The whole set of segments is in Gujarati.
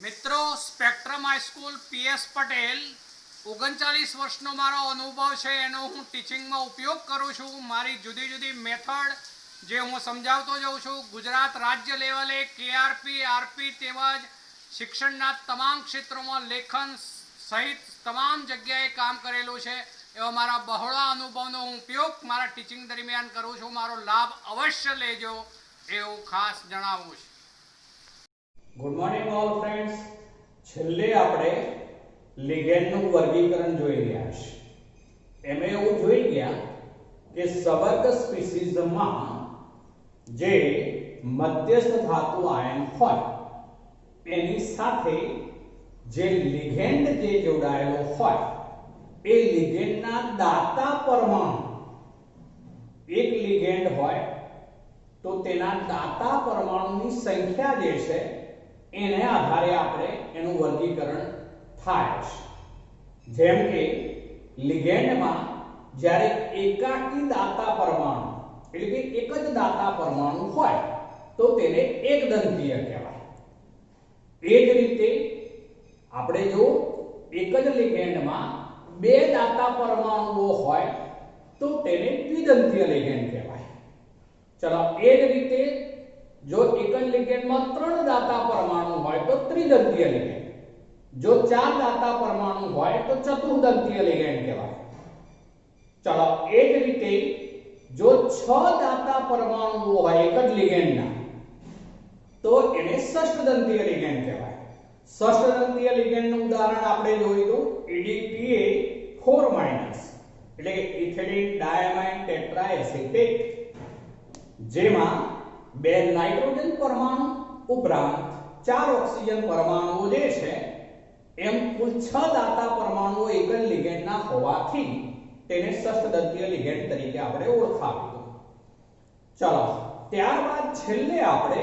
મિત્રો સ્પેક્ટ્રમ હાઈસ્કૂલ પીએસ પટેલ 39 વર્ષનો મારો અનુભવ છે એનો હું ટીચિંગમાં ઉપયોગ કરું છું। મારી જુદી જુદી મેથડ જે હું સમજાવતો જાઉં છું। ગુજરાત રાજ્ય લેવલે કેઆરપી આરપી તેમજ શિક્ષણના તમામ ક્ષેત્રોમાં લેખન સહિત તમામ જગ્યાએ કામ કરેલું છે। એવા મારા બહોળા અનુભવનો હું ઉપયોગ મારા ટીચિંગ દરમિયાન કરું છું। મારો લાભ અવશ્ય લેજો એવું ખાસ જણાવું છું। Good morning all friends. छेल्ले આપણે લિગેન્ડનું વર્ગીકરણ જોઈ રહ્યા છે। એમે એવું જોઈ ગયા કે સબર્ગ સ્પીસીઝમાં જે મધ્યસ્થ ધાતુ આયન હોય એની સાથે જે લિગેન્ડ જે જોડાયેલો હોય એ લિગેન્ડના દાતા પરમાણુ એક લિગેન્ડ હોય તો તેના દાતા પરમાણુની સંખ્યા જે છે એને આધારે આપણે એનું વર્ગીકરણ થાય છે। જેમ કે લિગેન્ડમાં જ્યારે એકાકી દાતા પરમાણુ એટલે કે એક જ દાતા પરમાણુ હોય તો તેને એકદંતીય કહેવાય। એ જ રીતે આપણે જો એક જ લિગેન્ડમાં બે દાતા પરમાણુઓ હોય તો તેને દ્વિદંતીય લિગેન્ડ કહેવાય। ચલો એ જ રીતે जो एक જ लिगेंड में 3 दाता परमाणु હોય તો ત્રિદંતીય लिगेंड, जो 4 दाता परमाणु હોય તો ચતુર્દંતીય लिगेंड કહેવાય। ચલો એ જ રીતે જો 6 દાતા પરમાણુઓ હોય એક જ लिगेंड ના તો એને ષષ્ઠદંતીય लिगेंड કહેવાય। ષષ્ઠદંતીય लिगेंड નું ઉદાહરણ આપણે જોયું EDTA4- એટલે કે ઇથિલિન ડાયમાઇન ટેટ્રાએસિટેટ, જેમાં બે નાઇટ્રોજન પરમાણુ ઉપરાંત 4 ઓક્સિજન પરમાણુઓ જે છે એમ કુલ 6 દાતા પરમાણુઓ એક જ લિગેન્ડના હોવાથી તેને ષષ્ઠદંતીય લિગેન્ડ તરીકે આપણે ઓળખાવ્યું। ચલો ત્યારબાદ છેલ્લે આપણે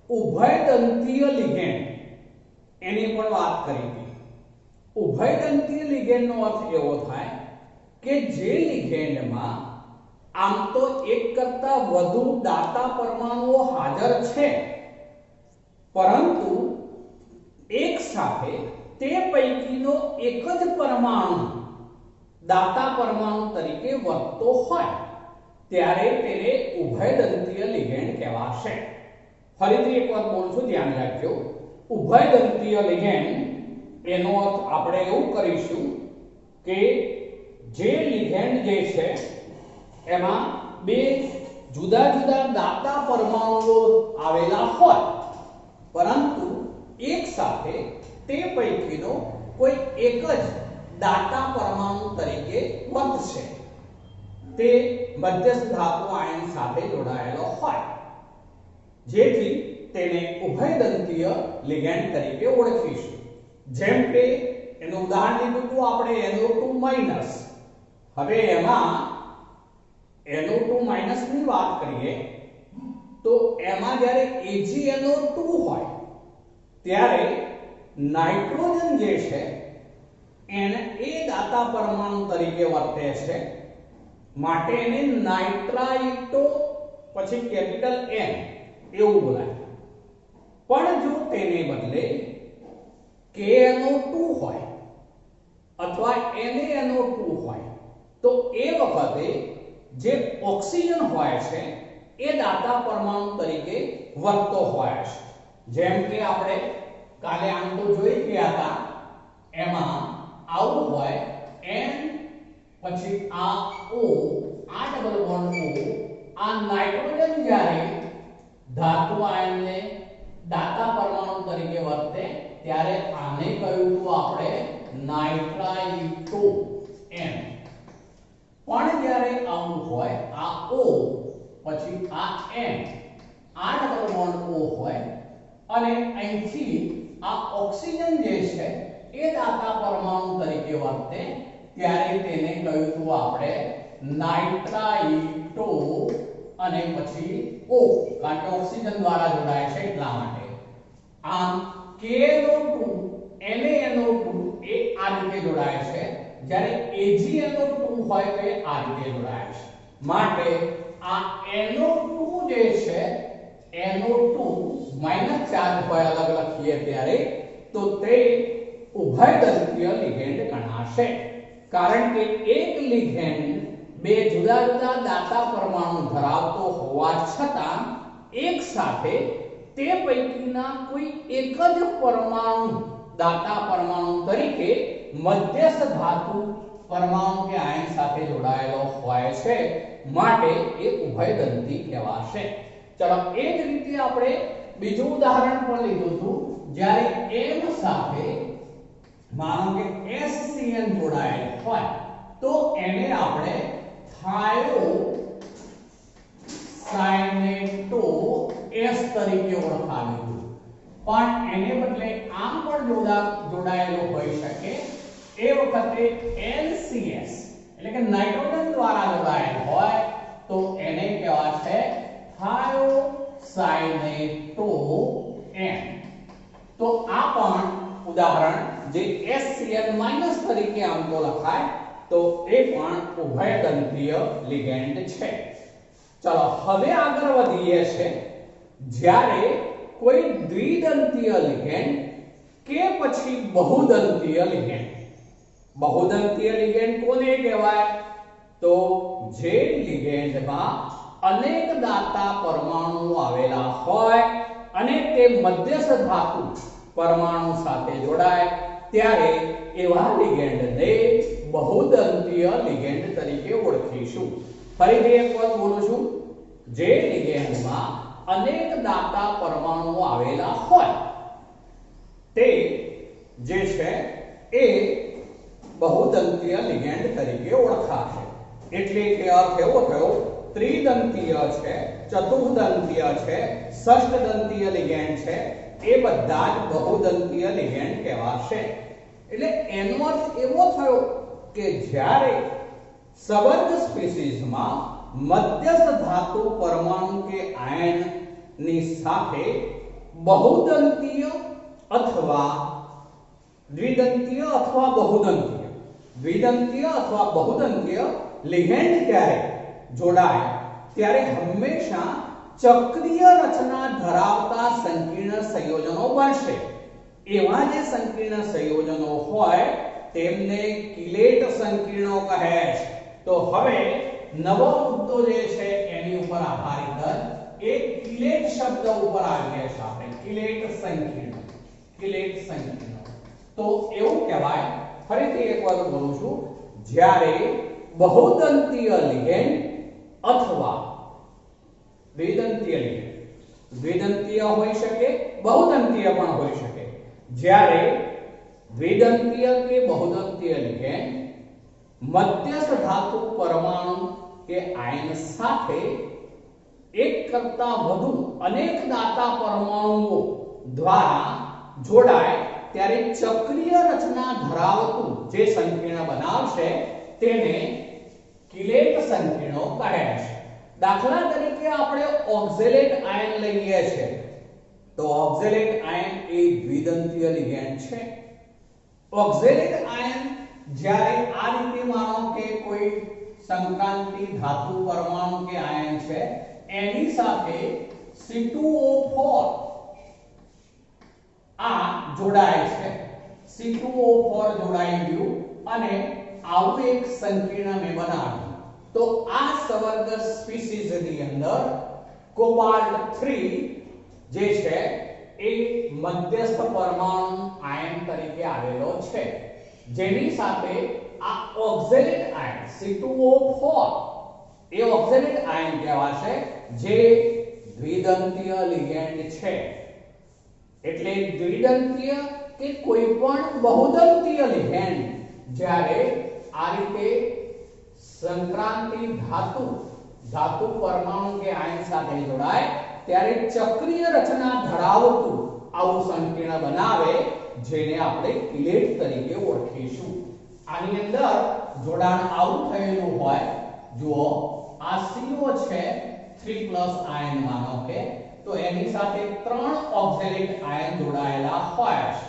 ઉભયદંતીય લિગેન્ડ એની પણ વાત કરી હતી। ઉભયદંતીય લિગેન્ડનો અર્થ એવો થાય કે જે લિગેન્ડમાં આમ તો એક કરતા વધુ દાતા પરમાણુઓ હાજર છે પરંતુ એક સાથે તે પૈકીનો એક જ પરમાણુ દાતા પરમાણુ તરીકે વર્તતો હોય ત્યારે તેને ઉભયદંતીય લિગેન્ડ કહેવાશે। ફરીથી એકવાર બોલું છું, ધ્યાન રાખજો। ઉભયદંતીય લિગેન્ડ એનો અર્થ આપણે એવું કરીશું કે જે લિગેન્ડ જે છે એમાં બે જુદા જુદા દાતા પરમાણુઓ આવેલા હોય પરંતુ એક સાથે તે પૈકીનો કોઈ એક જ દાતા પરમાણુ તરીકે વર્તશે। તે મધ્યસ્થ ધાતુ આયન સાથે જોડાયેલો હોય જેથી તેને ઉભયદંતીય લિગેન્ડ તરીકે ઓળખીશું। જેમ કે એનું ઉદાહરણ લીધું તો આપણે NO2-। હવે એમાં NO2- ની વાત કરીએ તો એમાં જ્યારે AgNO2 હોય ત્યારે નાઇટ્રોજન જે છે એને એ દાતા પરમાણુ તરીકે વર્તે છે માટે એને નાઇટ્રાઇટો પછી કેપિટલ N એવું બોલાય। પણ જો તેને બદલે KNO2 હોય અથવા NaNO2 હોય તો એ વખતે જે ઓક્સિજન હોય છે એ દાતા પરમાણુ તરીકે વર્તતો હોય છે। જેમ કે આપણે કાલે આમ તો જોઈ ગયા હતા, એમાં આવું હોય N પછી આ O, આ ડબલ બોન્ડ O, આ નાઇટ્રોજન જ્યારે ધાતુ આયનને દાતા પરમાણુ તરીકે વર્તે ત્યારે આને કહ્યું તો આપણે નાઇટ્રાઇટો N। પણ જ્યારે આવું હોય આ O પછી આ N, આ ડબલ બોન્ડ O હોય અને અહીંથી આ ઓક્સિજન જે છે એ દાતા પરમાણુ તરીકે વર્તે ત્યારે તેને કહ્યું તો આપણે નાઇટ્રાઇટો અને પછી O, કારણ કે ઓક્સિજન દ્વારા જોડાય છે એટલા માટે। આમ KNO2 NaNO2 એ આ રીતે જોડાય છે જ્યારે AgNO2 હોય તો એ આ રીતે જોડાય છે માટે આ NO2 જે છે NO2 - ચાર્જ હોય અલગ લખીએ ત્યારે તો તે ઉભયદંતીય લિગેન્ડ ગણાશે, કારણ કે એક લિગેન્ડ બે જુદા જુદા દાતા પરમાણુ ધરાવતો હોવા છતાં એક સાથે તે પૈકીના કોઈ એક જ પરમાણુ દાતા પરમાણુ તરીકે મધ્યસ્થ ધાતુ પરમાણુ કે આયન સાથે જોડાયેલો હોય છે, માટે એ ઉભયદંતી કહેવાશે. ચલો એ જ રીતે આપણે બીજું ઉદાહરણ પણ લીધું હતું, જ્યારે M સાથે માનો કે HCN જોડાયેલ હોય તો એને આપણે થાયોસાયનેટો S તરીકે ઓળખાવ્યું, પણ એને બદલે આમ પણ જોડાયેલો હોઈ શકે. એ વખતે NCS એટલે કે નાઇટ્રોજન દ્વારા જોડાયેલ હોય તો એને કહેવાશે થાયોસાયનેટો N. તો આ પણ ઉદાહરણ જે HCN- તરીકે આમ તો લખાય તો એ પણ ઉભયદંતીય લિગેન્ડ છે. ચલો હવે આગળ વધીએ છે. જ્યારે કોઈ દ્વિદંતીય લિગેન્ડ કે પછી બહુદંતીય લિગેન્ડ. બહુદંતીય લિગેન્ડ કોને કહેવાય? તો જે લિગેન્ડમાં અનેક દાતા પરમાણુ આવેલા હોય અને તે મધ્યસ્થ ધાતુ પરમાણુ સાથે જોડાય ત્યારે એવા લિગેન્ડને બહુદંતીય લિગેન્ડ તરીકે ઓળખીશું. ફરીથી એક વાર બોલું છું. જે લિગેન્ડમાં અનેક દાતા પરમાણુ આવેલા હોય તે જે છે એ બહુદંતીય લિગેન્ડ તરીકે ઓળખાશે. એટલે કે અર્થ એવો થયો ત્રિદંતીય છે, ચતુર્દંતીય છે, ષષ્ઠદંતીય લિગેન્ડ છે, એ બધા જ બહુદંતીય લિગેન્ડ કહેવાશે. એટલે એનો અર્થ એવો થયો કે જ્યારે સવર્ગ સ્પીસીઝમાં મધ્યસ્થ ધાતુ પરમાણુ કે આયનની સાથે બહુદંતીય અથવા દ્વિદંતીય અથવા બહુદંતીય લિગેન્ડ ત્યારે જોડાય ત્યારે હંમેશા ચક્રીય રચના ધરાવતા સંકીર્ણ સંયોજનો બનશે. એવા જે સંકીર્ણ સંયોજનો હોય તેમને કિલેટ સંકીર્ણો કહે છે. તો હવે નવો મુદ્દો જે છે એની ઉપર આધારિત એક કિલેટ શબ્દ ઉપર આવીએ છીએ આપણે. કિલેટ સંકીર્ણ. તો એવું કહેવાય, ફરીથી એકવાર બોલું છું, જ્યારે બહુદંતીય લિગેન્ડ અથવા દ્વિદંતીય હોઈ શકે, બહુદંતીય પણ હોઈ શકે. જ્યારે દ્વિદંતીય કે બહુદંતીય લિગેન્ડ મધ્યસ્થ ધાતુ પરમાણુ કે આયન સાથે એક કરતા વધુ અનેક દાતા પરમાણુઓ દ્વારા જોડાય ત્યારે ચક્રીય રચના ધરાવતું જે સંકીર્ણ બનાવશે તેને કિલેટ સંકીર્ણો કહે છે. દાખલા તરીકે આપણે ઓક્ઝેલેટ આયન લઈએ છીએ તો ઓક્ઝેલેટ આયન એ દ્વિદંતીય લિગેન્ડ છે. ઓક્ઝેલેટ આયન જ્યારે આ રીતે માનો કે કોઈ સંક્રાંતિ ધાતુ પરમાણુ કે આયન છે એની સાથે C2O4 આ જોડાય છે. C2O4 જોડાઈ ગયું અને આવું એક સંકીર્ણ મેં બનાવ્યું. તો આ સવર્ગ સ્પીસીઝ ની અંદર કોબાલ્ટ 3 જે છે એ મધ્યસ્થ પરમાણુ આયન તરીકે આવેલો છે, જેની સાથે આ ઓક્ઝેલેટ આયન C2O4 એ ઓક્ઝેલેટ આયન કહેવાશે, જે દ્વિદંતીય લિગેન્ડ છે. એટલે દ્વિદંતીય કે કોઈ પણ બહુદંતીય લિગેન્ડ જ્યારે આ રીતે સંક્રાંતિ ધાતુ પરમાણુ કે આયન સાથે જોડાય ત્યારે ચક્રીય રચના ધરાવતું આવું સંકીર્ણ બનાવે, જેને આપણે કિલેટ તરીકે ઓળખીશું. આની અંદર જોડાણ આવું થયેલું હોય, જુઓ આ CO છે 3+ આયન માનો કે, તો એની સાથે 3 ઓક્ઝેલેટ આયન જોડાયેલા હોય છે.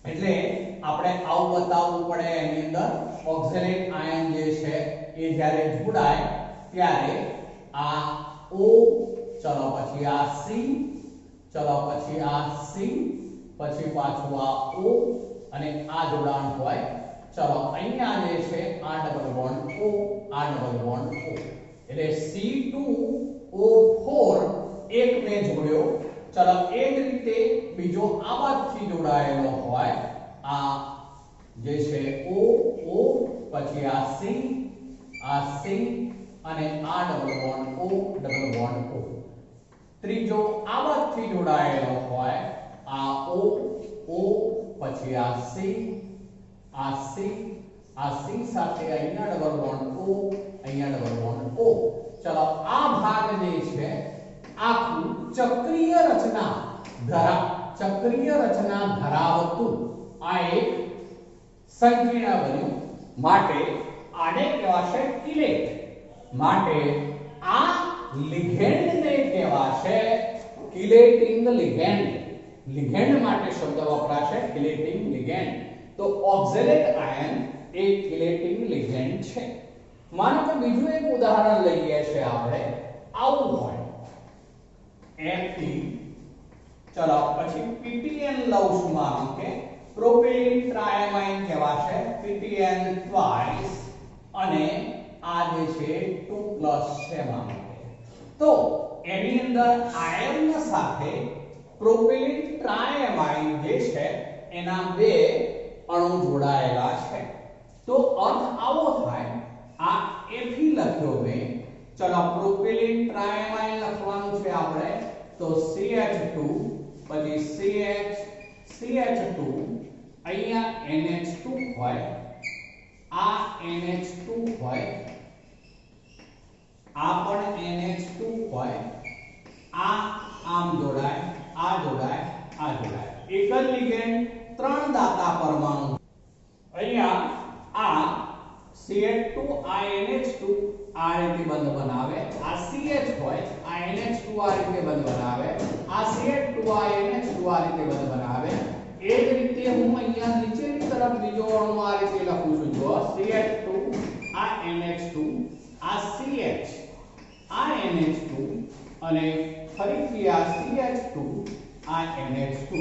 એટલે આપણે આવું બતાવવું પડે એની અંદર ઓક્ઝેલેટ આયન જે છે એ જ્યારે જોડાય ત્યારે આ O, ચલો પછી આ C, ચલો પછી આ C પછી પાછું આ O અને આ જોડાણ હોય. ચલો અહીંયા જે છે આ ડબલ બોન્ડ O, આ ડબલ બોન્ડ O, એટલે C2O4 એક ને જોડ્યો. ચલો એ જ રીતે બીજો આ બાજુથી જોડાયેલો હોય, આ જે છે O O, પછી આ C અને આ double bond O, double bond O. ત્રીજો આ બાજુથી જોડાયેલો હોય, આ O O, પછી આ C સાથે અહીંયા ડબલ બોન્ડ O, અહીંયા ડબલ બોન્ડ O. ચલો આ ભાગ જે છે આખું ચક્રીય રચના ધરાવતું આ એક સંકીર્ણ બન્યું. માટે આને કહેવાશે કિલેટ. માટે આ લિગેન્ડને કહેવાશે કિલેટિંગ લિગેન્ડ. લિગેન્ડ માટે શબ્દ વપરાશે કિલેટિંગ લિગેન્ડ. તો ઓક્ઝેલેટ આયન એ કિલેટિંગ લિગેન્ડ છે. માનો કે બીજું એક ઉદાહરણ લઈએ છે આપણે, આવું હોય Fe, ચલો પછી PTN લઉં છું, માનો કે પ્રોપેલિન ટ્રાયમાઇન કહેવાશે PTN ટ્વાઇસ, અને આ જે છે 2+ છે માનો કે. તો એની અંદર આયર્ન સાથે પ્રોપેલિન ટ્રાયમાઇન જે છે એના બે અણુ જોડાયેલા છે. તો અર્થ આવો થાય, આ Fe લખ્યો મેં. ચલો પ્રોપેલિન ટ્રાયમાઇન લખવાનું છે આપણે, તો CH2 પછી CH2, અહીંયા NH2 હોય, આ NH2 હોય, આ પણ NH2 હોય, આ આમ જોડાય, આ જોડાય, આ જોડાય. એક જ લિગેન્ડ, ત્રણ દાતા પરમાણુ. અહીંયા આ CH2 આ NH2 આ રીતે બંધ બનાવે, આ CH હોય, આ NH2 આ રીતે બંધ બનાવે, આ CH2 આ NH2 આ રીતે બંધ બનાવે. એ જ રીતે હું અહીંયા નીચેની તરફ બીજો અણુ આ રીતે લખું છું. જો CH2 આ NH2, આ CH આ NH2, અને ફરીથી આ CH2 આ NH2.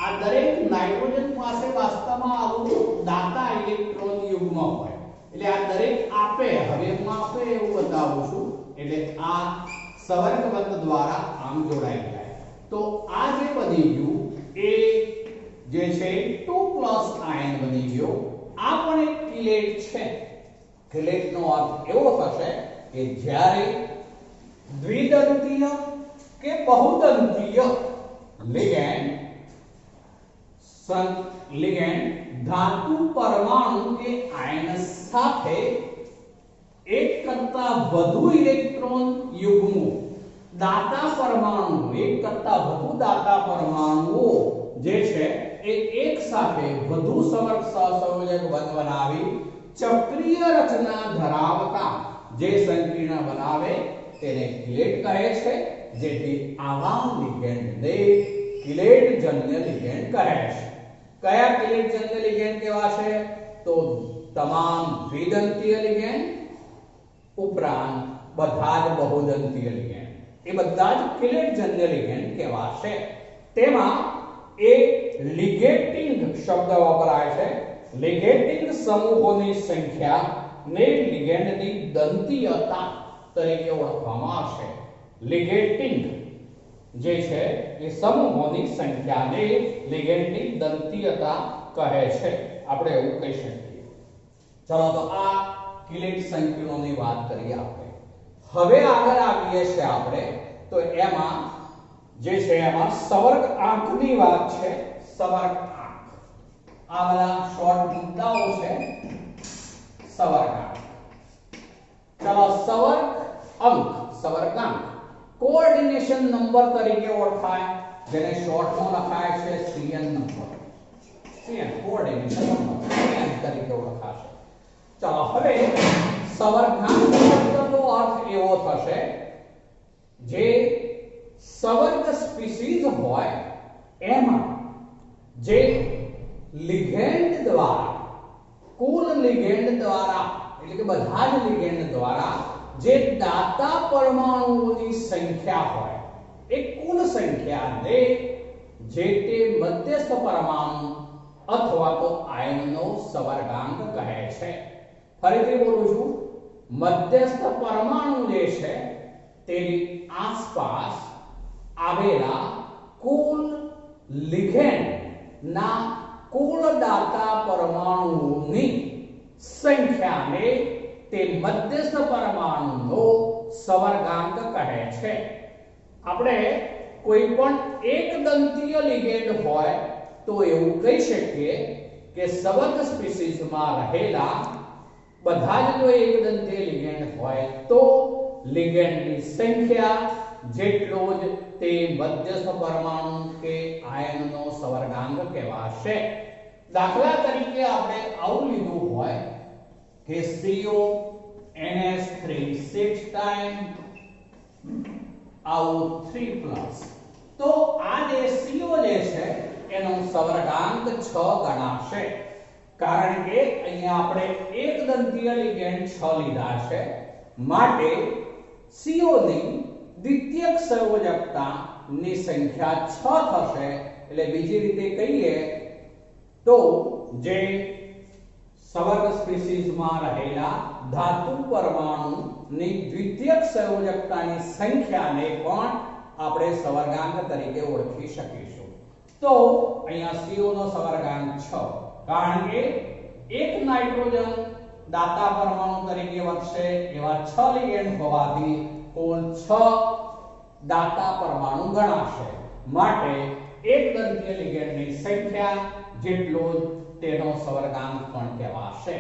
આ દરેક નાઇટ્રોજન પાસે વાસ્તવમાં આવું દાતા ઇલેક્ટ્રોન યુગ્મ હોય. એટલે આ દરેક આપે, હવે હું આપે એવું બતાવું છું, એટલે આ સંવર્ગબંધ દ્વારા આમ જોડાઈ જાય. તો આ જે બની ગયું એ જે છે 2+ આયન બની ગયો. આ પણ એક કિલેટ છે. કિલેટનો અર્થ એવો થશે કે જ્યારે દ્વિદંતીય કે બહુદંતીય લિગેન્ડ ધાતુ પરમાણુ કે આયન સાથે એક કરતા વધુ ઇલેક્ટ્રોન યુગ્મો, દાતા પરમાણુ, એક કરતા વધુ દાતા પરમાણુઓ જે છે એ એક સાથે વધુ સંવર્ગ સહસંયોજક બંધ બનાવી ચક્રીય રચના ધરાવતા જે સંકીર્ણ બનાવે તેને કિલેટ કહે છે. જેથી આવા લિગેન્ડને કિલેટ જન્ય લિગેન્ડ કહે છે. કયા કિલેટ જન્ય લિગેન્ડ કહેવાશે? તો તમામ દ્વિદંતીય લિગેન્ડ ઉપરાંત બધા જ બહુદંતીય લિગેન્ડ, એ બધા જ કિલેટ જન્ય લિગેન્ડ કહેવાશે. તેમાં એક લિગેટિંગ શબ્દ વપરાય છે. લિગેટિંગ સમૂહોની સંખ્યા ને લિગેન્ડની દંતીયતા તરીકે ઓળખવામાં આવશે. લિગેટિંગ જે છે એ સમૂહોની સંખ્યાને લિગેન્ડની દંતીયતા કહે છે, આપણે એવું કહી શકીએ. ચલો તો આ કિલેટ સંકીર્ણોની વાત કરીએ આપણે. હવે આગળ આવીએ છીએ આપણે, તો એમાં જે છે એમાં સંવર્ગ આંકની વાત છે. સંવર્ગ આંક, આ બધા શોર્ટ મુદ્દાઓ છે. સંવર્ગ આંક, ચલો સંવર્ગાંક કોઓર્ડિનેશન નંબર તરીકે ઓળખાય, જેને શોર્ટમાં લખાય છે CN number. CN coordination number CN તરીકે ઓળખાશે. ચાલો હવે સંવર્ગાંક શબ્દનો અર્થ એવો થશે જે સંવર્ગ સ્પીસીઝ હોય એમાં જે લિગેન્ડ દ્વારા, કુલ લિગેન્ડ દ્વારા, એટલે કે બધા જ લિગેન્ડ દ્વારા જે દાતા પરમાણુઓની સંખ્યા હોય, એ કુલ સંખ્યાને જે તે મધ્યસ્થ પરમાણુ અથવા તો આયનનો સવર્ગાંક કહે છે. ફરીથી બોલું છું, મધ્યસ્થ પરમાણુ જે છે તેની આસપાસ આવેલા કુલ લિગેન્ડ ના કુલ દાતા પરમાણુઓની સંખ્યાને તે મધ્યસ્થ પરમાણુનો સવર્ગાંક કહે છે. આપણે કોઈ પણ એકદંતીય લિગેન્ડ હોય તો એવું કહી શકીએ કે સવર્ગ સ્પીસીઝમાં રહેલા બધા જ જો એકદંતીય લિગેન્ડ હોય તો લિગેન્ડની સંખ્યા જેટલો જ તે મધ્યસ્થ પરમાણુ કે આયનનો સવર્ગાંક કહેવાશે. દાખલા તરીકે આપણે આવું લીધું હોય કે CO NH3 6 ટાઈમ આવું 3+, તો આ જે CO જે છે એનો સવર્ગાંક 6 ગણાશે. કારણ કે અહીંયા આપણે એકદંતીય લિગેન્ડ 6 લીધા છે, માટે CO ની દ્વિતીયક સંયોજકતા ની સંખ્યા 6 થશે. એટલે બીજી રીતે કહીએ તો જે સવર્ગ સ્પીસીઝમાં રહેલા ધાતુ પરમાણુની દ્વિતીયક સંયોજકતાની સંખ્યાને પણ આપણે સવર્ગાંક તરીકે ઓળખી શકીશું. તો અહીંયા CO નો સવર્ગાંક 6, કારણ કે એક નાઇટ્રોજન દાતા પરમાણુ તરીકે વધશે એવા 6 લિગેન્ડ હોવાથી કુલ 6 દાતા પરમાણુ ગણાશે. માટે એકદંતીય લિગેન્ડની સંખ્યા જેટલો જ તેનો સવર્ગાંક પણ કહેવાશે.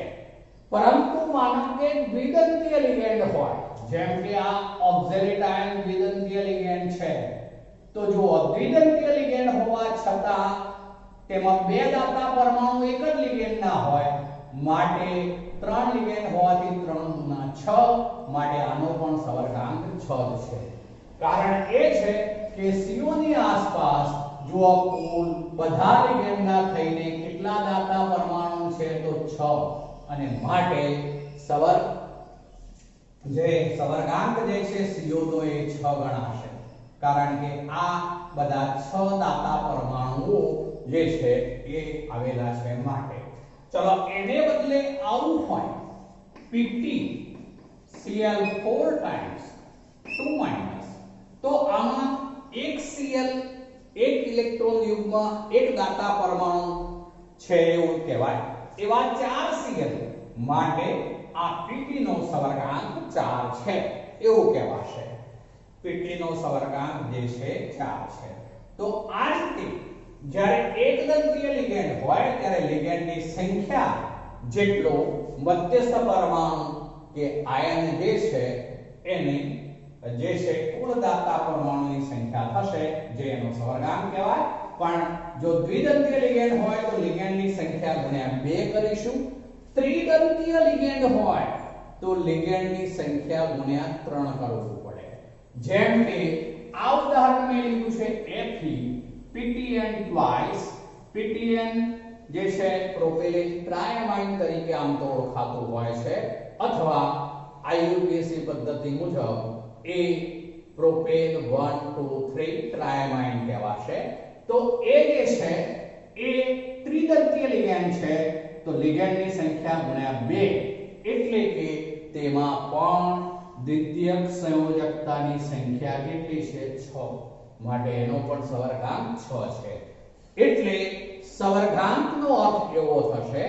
પરંતુ માનો કે દ્વિદંતીય લિગેન્ડ હોય, જેમ કે આ ઓક્ઝેલેટાઇન દ્વિદંતીય લિગેન્ડ છે, તો જો દ્વિદંતીય લિગેન્ડ હોવા છતાં તેમાં બે દાતા પરમાણુ એક જ લિગેન્ડના હોય, માટે 3 લિગેન્ડ હોવાથી 3 ગુણા 6, માટે આનો પણ સવર્ગાંક 6 જ છે. કારણ એ છે કે CO ની આસપાસ જો કુલ બધા લિગેન્ડના થઈને કેટલા દાતા પરમાણુ છે તો 6, અને માટે સવર્ગાંક જે છે CO નો એ 6 ગણાશે. કારણ કે આ બધા 6 દાતા પરમાણુઓ જે છે એ આવેલા છે. માટે ચલો એને બદલે આવું હોય Pt Cl4 ટાઈમ્સ 2-, તો આમાં એક Cl એક ઇલેક્ટ્રોન યુગ્મ એક દાતા પરમાણુ છે એવું કહેવાય. એવા 4 Cl માટે આ Pt નો સવર્ગાંક 4 છે એવું કહેવાશે. Pt નો સવર્ગાંક જે છે 4 છે. તો આ રીતે જ્યારે એકદંતીય લિગેન્ડ હોય ત્યારે લિગેન્ડની સંખ્યા જેટલો મધ્યસ્થ પરમાણુ કે આયન જે છે એની જે છે કુલ દાતા પરમાણુની સંખ્યા થશે, જે એનો સવર્ગાંક કહેવાય. પણ જો દ્વિદંતીય લિગેન્ડ હોય તો લિગેન્ડની સંખ્યા ગુણ્યા 2 કરીશું. ત્રિદંતીય લિગેન્ડ હોય તો લિગેન્ડની સંખ્યા ગુણ્યા 3 કરવું પડે. જેમ કે આ ઉદાહરણ મેં લીધું છે Fe PTN ટ્વાઇસ. PTN જે છે પ્રોપેલિક ટ્રાયમાઇન તરીકે આમ તો ઓળખાતું હોય છે, અથવા IUPAC પદ્ધતિ મુજબ એ પ્રોપેન 1 2 3 ટ્રાયમાઇન કહેવાશે. તો એ જે છે એ ત્રિદંતીય લિગેન્ડ છે, તો લિગેન્ડની સંખ્યા ગુણ્યા 2, એટલે કે તેમાં પણ દ્વિતીયક સંયોજકતાની સંખ્યા કેટલી છે 6, માટે એનો પણ સવર્ગાંક 6 છે. એટલે સવર્ગાંકનો અર્થ એવો થશે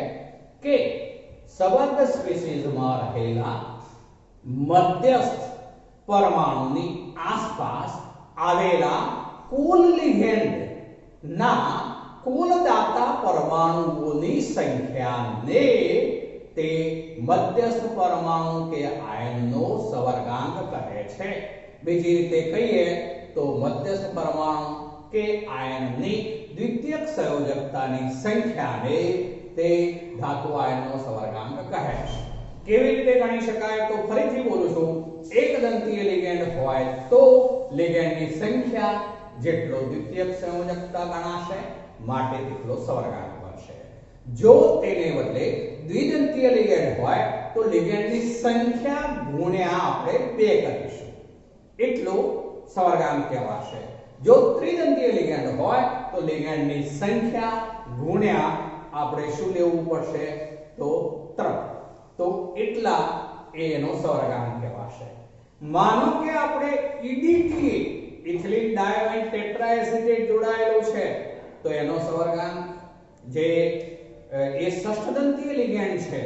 કે સવર્ગ સ્પીસીઝમાં રહેલા મધ્યસ્થ પરમાણુની આસપાસ આવેલા કુલ લિગેન્ડ ના કુલ દાતા પરમાણુઓની સંખ્યાને તે મધ્યસ્થ પરમાણુ કે આયનનો સવર્ગાંક કહે છે. બીજી રીતે કહીએ તો મધ્યસ્થ પરમાણુ કે આયનની દ્વિતીયક સંયોજકતાની સંખ્યાને તે ધાતુ આયનનો સવર્ગાંક કહે છે. કેવી રીતે ગણી શકાય તો ફરીથી બોલું છું, એકદંતીય લિગેન્ડ હોય તો લિગેન્ડની સંખ્યા જેટલો દ્વિતીયક સંયોજકતા ગણાશે, માટે તેટલો સવર્ગાંક બનશે. જો તેને બદલે દ્વિદંતીય લિગેન્ડ હોય તો લિગેન્ડની સંખ્યા ગુણ્યા આપણે 2 કરીશું, એટલો સવર્ગાંક કહેવાશે. જો ત્રિદંતીય લિગેન્ડ હોય તો લિગેન્ડની સંખ્યા ગુણ્યા આપણે શું લેવું પડશે તો 3, તો એટલા એનો સવર્ગાંક કહેવાશે. માનો કે આપણે EDTA ઇથિલિન ડાયોઇન ટેટ્રાએસિટેટ જોડાયેલું છે તો એનો સવર્ગાંક જે એ ષષ્ઠદંતીય લિગેન્ડ છે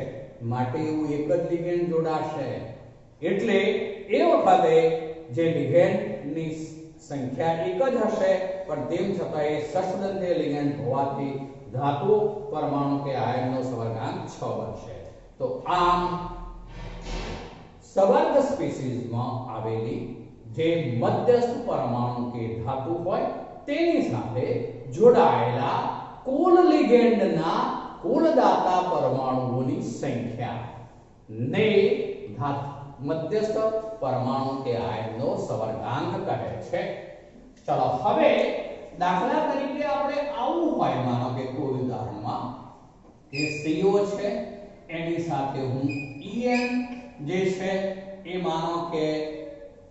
માટે એવું એક જ લિગેન્ડ જોડાશે, એટલે એ વખતે જે લિગેન્ડની સંખ્યા એક જ હશે પણ તેમ છતાં એ ષષ્ઠદંતીય લિગેન્ડ હોવાથી ધાતુ પરમાણુ કે આયનનો સવર્ગાંક 6 બનશે. તો આમ સવર્ગ સ્પીસીઝમાં આવેલી જે મધ્યસ્થ પરમાણુ કે ધાતુ હોય તેની સાથે જોડાયેલા કુલ લિગેન્ડના કુલ દાતા પરમાણુઓની સંખ્યા ને મધ્યસ્થ પરમાણુ કે આયનનો સવર્ગાંક કહે છે. ચલો હવે દાખલા તરીકે આપણે આવું હોય, માનો કે કોઈ ઉદાહરણમાં કે CO છે એની સાથે હું En જે છે એ માનો કે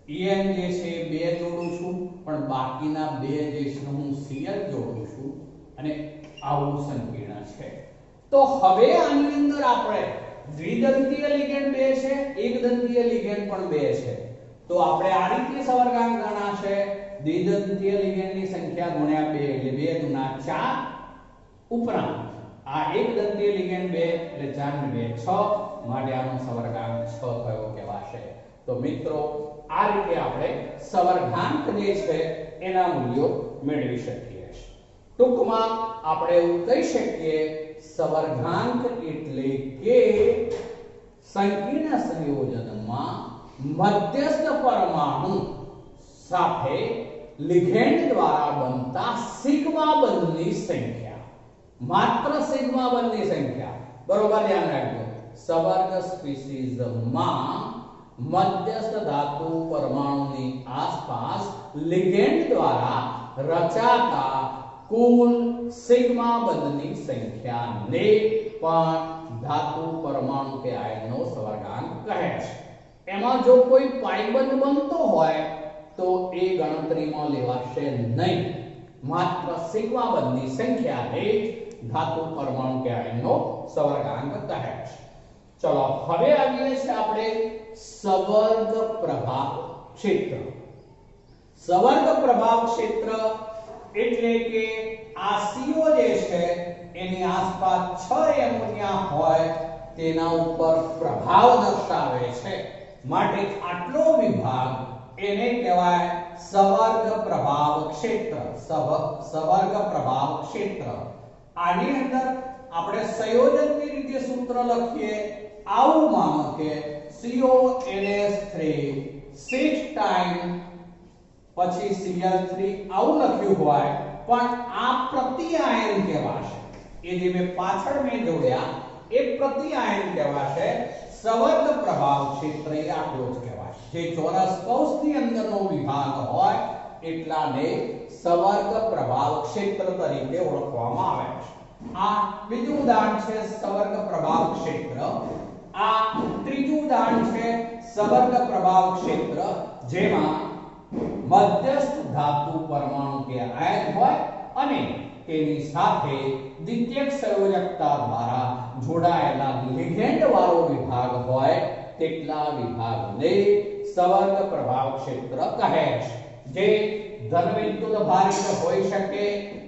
En જે છે 2 જોડું છું પણ બાકીના 2 જે છે હું Cl જોડું છું અને આવું સંકીર્ણ છે. તો હવે આની અંદર આપણે દ્વિદંતીય લિગેન્ડ 2 છે, એકદંતીય લિગેન્ડ પણ 2 છે, તો આપણે આ રીતે સવર્ગાંક ગણાશે. દ્વિદંતીય લિગેન્ડની સંખ્યા ગુણ્યા 2 એટલે 2 દુના 4 ઉપરાંત આ એકદંતીય લિગેન્ડ 2 એટલે 4 ને 2 6 માટે આનો સવર્ગાંક 6 થયો કહેવાશે. તો મિત્રો આ રીતે આપણે સવર્ગાંક જે છે એના મૂલ્યો મેળવી શકીએ. ટૂંકમાં આપણે એવું કહી શકીએ સવર્ગાંક એટલે કે સંકીર્ણ સંયોજનમાં મધ્યસ્થ પરમાણુ સાથે લિગેન્ડ દ્વારા બનતા સિગ્મા બંધની સંખ્યા, માત્ર સિગ્મા બંધની સંખ્યા. બરોબર ધ્યાન રાખજો, સવર્ગ સ્પીસીઝમાં મધ્યસ્થ ધાતુ પરમાણુની આસપાસ લિગેન્ડ દ્વારા રચાતા કુલ સિગ્મા બંધની સંખ્યાને પણ ધાતુ પરમાણુ કે આયનનો સવર્ગાંક કહે છે. એમાં જો કોઈ પાઇબંધ બનતો હોય તો એ ગણતરીમાં લેવાશે નહીં, માત્ર સિગ્મા બંધની સંખ્યાને ધાતુ પરમાણુ કે આયનનો સવર્ગાંક કહે છે. ચલો હવે આવીએ છીએ આપણે સવર્ગ પ્રભાવ ક્ષેત્ર. સવર્ગ પ્રભાવ ક્ષેત્ર એટલે કે આ CO જે છે એની આસપાસ 6 એમોનિયા હોય તેના ઉપર પ્રભાવ દર્શાવે છે માટે આટલો વિભાગ એને કહેવાય સવર્ગ પ્રભાવ ક્ષેત્ર. સવર્ગ પ્રભાવ ક્ષેત્ર. આની અંદર આપણે સંયોજનની રીતે સૂત્ર લખીએ આવું, માનો કે CONS3 6 ટાઈમ પછી Cl3 આવું લખ્યું હોય પણ આ પ્રતિ આયન કહેવાશે. એ જે મેં પાછળ જોડ્યા એ પ્રતિ આયન કહેવાશે. સવર્ગ પ્રભાવ ક્ષેત્ર એ આટલો જ કહેવાશે. જે ચોરસ કૌંસની અંદરનો વિભાગ હોય એટલાને સવર્ગ પ્રભાવ ક્ષેત્ર તરીકે ઓળખવામાં આવે છે. આ બીજું ઉદાહરણ છે સવર્ગ પ્રભાવ ક્ષેત્ર. આ ત્રીજું ઉદાહરણ છે સવર્ગ પ્રભાવ ક્ષેત્ર જેમાં મધ્યસ્થ ધાતુ પરમાણુ કે આયન હોય અને તેની સાથે દ્વિતીયક સંયોજકતા દ્વારા જોડાયેલા લિગેન્ડ વાળો વિભાગ હોય તેટલા વિભાગને સવર્ગ પ્રભાવ ક્ષેત્ર કહે છે. જે ધન વિદ્યુત ભારિત હોઈ શકે,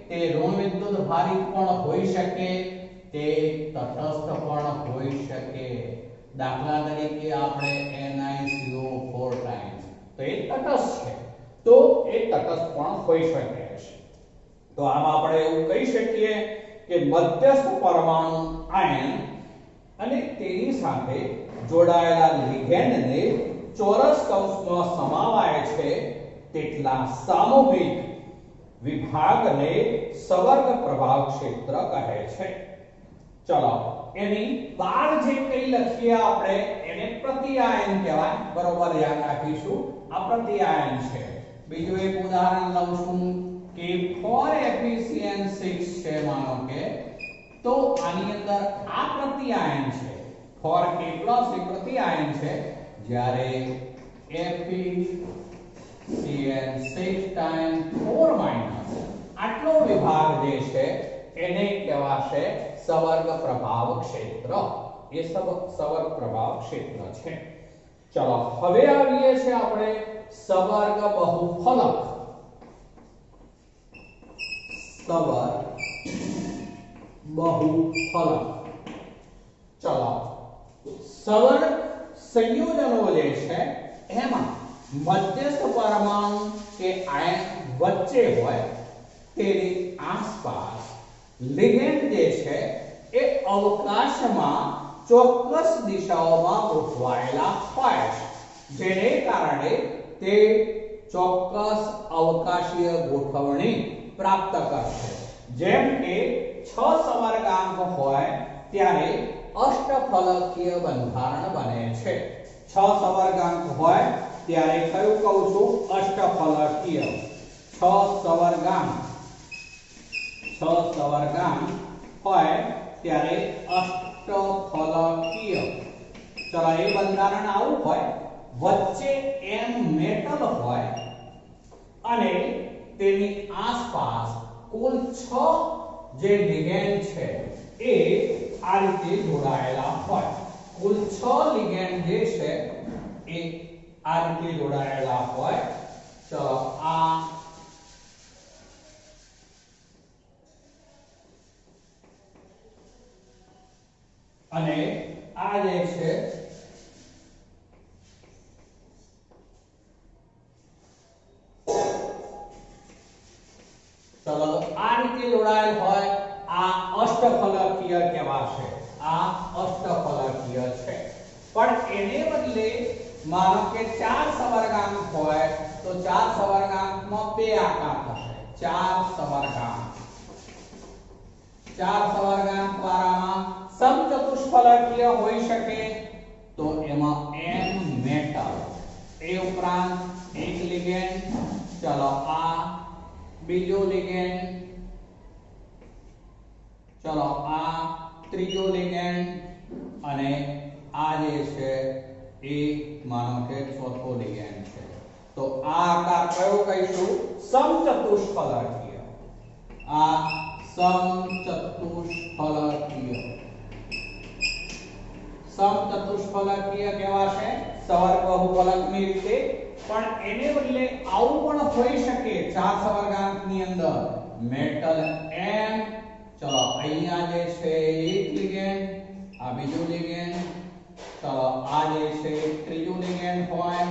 તે ઋણ વિદ્યુત ભારિત પણ હોઈ શકે, તે તટસ્થ પણ હોઈ શકે. દાખલા તરીકે આપણે NiCO4 ટાઈમ્સ તો એ તટસ્થ છે, તો એ તટસ્થ પણ હોઈ શકે છે. તો આમ આપણે એવું કહી શકીએ કે મધ્યસ્થ પરમાણુ આયન અને તેની સાથે જોડાયેલા લિગેન્ડને ચોરસ કૌંસમાં સમાવાય છે તેટલા સામૂહિક વિભાગને સવર્ગ પ્રભાવ ક્ષેત્ર કહે છે. ચલો એની બહાર જે કઈ લખીએ આપણે એને પ્રતિ આયન કહેવાય. બરોબર ધ્યાન રાખીશું, આ પ્રતિ આયન છે. બીજું એક ઉદાહરણ લઉં છું કે 4FeCN6 છે માનો કે, તો આની અંદર આ પ્રતિ આયન છે. 4K+ એ પ્રતિ આયન છે, જ્યારે Fe CN6 ટાઈમ 4 માઈનસ આટલો વિભાગ જે છે એને કહેવાશે સવર્ગ પ્રભાવ ક્ષેત્ર. એ સવર્ગ પ્રભાવ ક્ષેત્ર છે. ચલો હવે આવીએ છે આપણે સવર્ગ બહુફલક. સવર્ગ બહુફલક. ચલો સવર્ગ સંયોજનો જે છે એમાં મધ્યસ્થ પરમાણુ કે આયન વચ્ચે હોય તેની આસપાસ લિગેન્ડ જે છે એ અવકાશમાં ચોક્કસ દિશાઓમાં ગોઠવાયેલા હોય છે, જેને કારણે તે ચોક્કસ અવકાશીય ગોઠવણી પ્રાપ્ત કરશે. જેમ કે 6 સવર્ગાંક હોય ત્યારે અષ્ટફલકીય બંધારણ બને છે. 6 સવર્ગાંક હોય ત્યારે કયું કહું છું? અષ્ટફલકીય. 6 સવર્ગાંક હોય ત્યારે અષ્ટફલકીય. ચલો એ બંધારણ આવું હોય, વચ્ચે એમ મેટલ હોય અને તેની આસપાસ કુલ 6 જે લિગેન્ડ છે એ આ રીતે જોડાયેલા હોય. કુલ 6 લિગેન્ડ જે છે એ આ રીતે જોડાયેલા હોય. ચલો આ અને આ જે છે ચલો આ રીતે જોડાયેલ હોય, આ અષ્ટફલકીય કહેવાશે. આ અષ્ટફલકીય છે. પણ એને બદલે માનો કે 4 સવર્ગાંક હોય તો 4 સવર્ગાંકમાં બે આકાર થશે. 4 સવર્ગાંક વાળામાં સમચતુષ્ફલકીય હોઈ શકે તો એમાં એમ મેટલ, એ ઉપરાંત એક લિગેન્ડ. ચલો આ બીજો લિગેન્ડ, ચલો આ ત્રીજો લિગેન્ડ અને આ જે છે એ માનો કે ચોથો લિગેન્ડ છે. તો આ આકાર કયો કહીશું? સમચતુષ્ફલકીય. આ સમચતુષ્ફલકીય. સમચતુષ્ફલકીય કહેવાશે સવર્ગ બહુફલકની રીતે. પણ એને બદલે આવું પણ હોઈ શકે 4 સવર્ગાંકની અંદર મેટલ એમ. ચલો અહીંયા જે છે એક લિગેન્ડ, આ બીજું લિગેન્ડ, ચલો આ જે છે ત્રીજું લિગેન્ડ હોય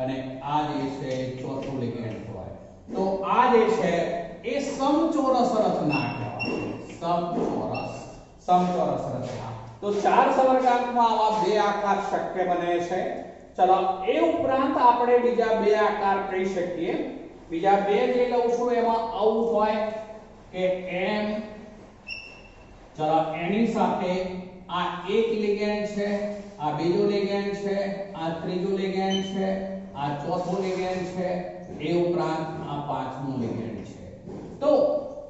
અને આ જે છે ચોથું લિગેન્ડ હોય. તો આ જે છે એ સમચોરસ રચના કહેવાય. સમચોરસ રચના. તો 4 સવર્ગાંકમાં આવા બે આકાર શક્ય બને છે. ચલો એ ઉપરાંત આપણે બીજા બે આકાર કહી શકીએ. બીજા બે જે લઉં છું એમાં આવું હોય કે એમ. ચલો એની સાથે આ એક લિગેન્ડ છે, આ બીજું લિગેન્ડ છે, આ ત્રીજું લિગેન્ડ છે, આ ચોથું લિગેન્ડ છે, એ ઉપરાંત આ પાંચમું લિગેન્ડ છે. તો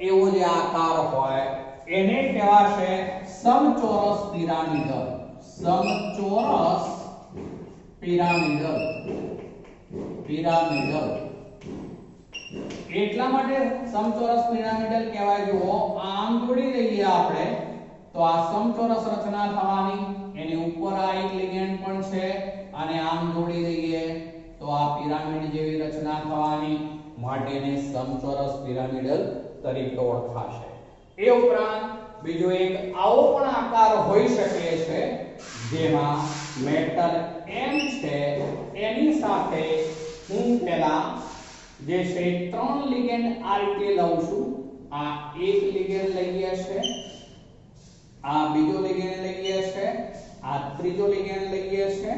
એવો જે આકાર હોય એને કહેવાશે સમચોરસ પિરામિડલ. સમચોરસ પિરામિડલ. એટલા માટે સમચોરસ પિરામિડલ કહેવાય. જો આમ જોડી દઈએ આપણે તો આ સમચોરસ રચના થવાની, એની ઉપર આ એક લિગેન્ડ પણ છે અને આમ જોડી દઈએ તો આ પિરામિડ જેવી રચના થવાની, માટે એને સમચોરસ પિરામિડલ તરીકે ઓળખાશે. એ ઉપરાંત બીજો એક આવો પણ આકાર હોઈ શકે છે જેમાં મેટલ એમ છે એની સાથે હું પહેલા જે છે 3 લિગેન્ડ આ રીતે લઉં છું. આ એક લિગેન્ડ લઈએ છે, આ બીજો લિગેન્ડ લઈએ છે, આ ત્રીજો લિગેન્ડ લઈએ છે.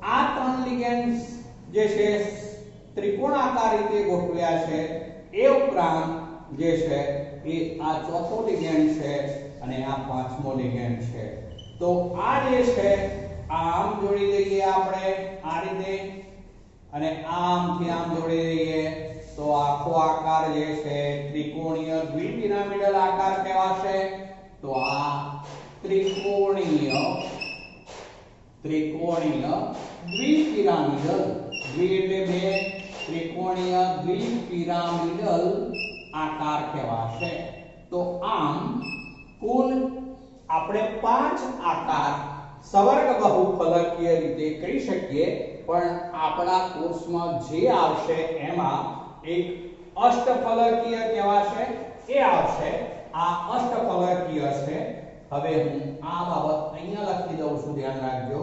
આ 3 લિગેન્ડ જે છે ત્રિકોણાકાર રીતે ગોઠવ્યા છે. એ ઉપરાંત જે છે એ આ ચોથો લિગેન્ડ છે અને આ પાંચમો લિગેન્ડ છે. તો આ જે છે આમ જોડી દઈએ આપણે આ રીતે અને આમથી આમ જોડી દઈએ તો આખો આકાર જે છે ત્રિકોણીય દ્વિપિરામિડલ આકાર કહેવાશે. તો આ ત્રિકોણીય દ્વિપિરામિડલ દ્વિ એટલે બે ત્રિકોણીય દ્વિપિરામિડલ આકાર કહેવાશે. તો આમ કુલ આપણે 5 આકાર સવર્ગ બહુફલકીય રીતે કહી શકીએ, પણ આપણા કોર્સમાં જે આવશે એમાં એક અષ્ટફલકીય કહેવાશે, એ આવશે. આ અષ્ટફલકીય છે. હવે હું આ બાબત અહીંયા લખી દઉં છું, ધ્યાન રાખજો.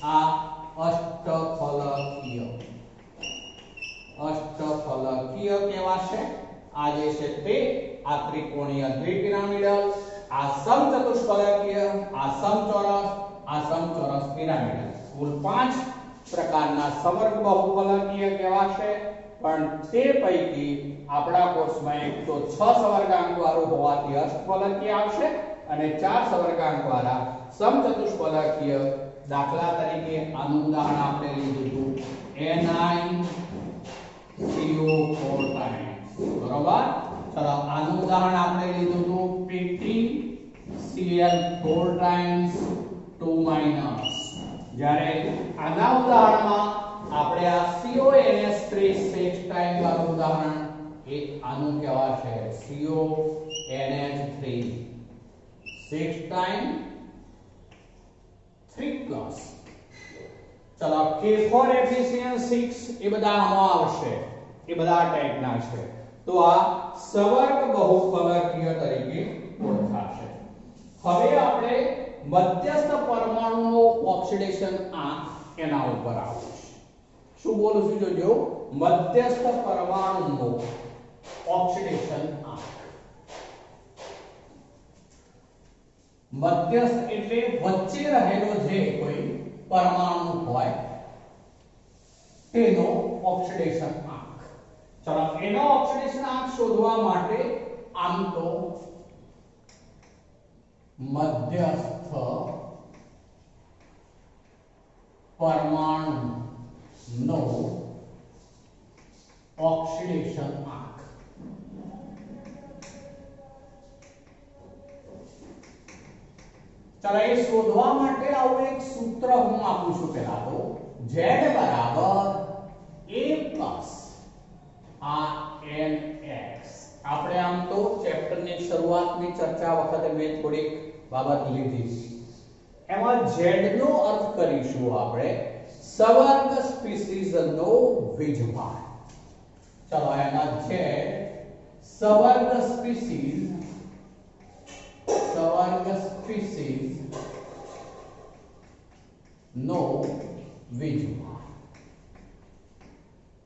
આ અષ્ટફલકીય કહેવાશે. આ જે છે તે આ ત્રિકોણીય દ્વિપિરામિડલ, આ સમચતુષ્ફલકીય, આ સમચોરસ, આ સમચોરસ પિરામિડલ. કુલ 5 પ્રકારના સવર્ગ બહુફલકીય કહેવાશે. પણ તે પૈકી આપણા કોર્સમાં એક તો 6 સવર્ગાંક વાળું હોવાથી અષ્ટફલકીય આવશે અને 4 સવર્ગાંક વાળા સમચતુષ્ફલકીય. દાખલા તરીકે આનું ઉદાહરણ આપણે લીધું હતું NiCO4 times, બરોબર. ચલો આનું ઉદાહરણ આપણે લીધું હતું PtCl4 times 2 જ્યારે આના ઉદાહરણમાં આપણે આ CONS3 6 ટાઈમ વાળું ઉદાહરણ, એ આનું કહેવાશે CONH3 6 ટાઈમ 3 પ્લસ. ચલો K4 એફિશિયન્ટ 6 એ બધા આમાં આવશે, એ બધા ટાઈપના છે. તો આ સવર્ગ બહુફલકીય તરીકે ઓળખાશે. હવે આપણે મધ્યસ્થ પરમાણુનો ઓક્સિડેશન આંક એના ઉપર આવશે. શું બોલું છું જોજો? મધ્યસ્થ પરમાણુનો ઓક્સિડેશન આંક. મધ્યસ્થ એટલે વચ્ચે રહેલો જે કોઈ પરમાણુ હોય તેનો ઓક્સિડેશન આંક. ચલો એનો ઓક્સિડેશન આંક શોધવા માટે આમ તો મધ્યસ્થ પરમાણુનો ઓક્સિડેશન આંક. ચલો એ શોધવા માટે આવું એક સૂત્ર હું આપું છું. પહેલા તો Z બરાબર A + RnX. આપણે આમ તો ચેપ્ટરની શરૂઆતની ચર્ચા વખતે મેં થોડીક બાબત લીધી છે. એમાં Z નો અર્થ કરીશું આપણે સવર્ગ સ્પીસીઝનો વીજભાર. ચલો એમાં Z સવર્ગ સ્પીસીઝ નો વીજભાર.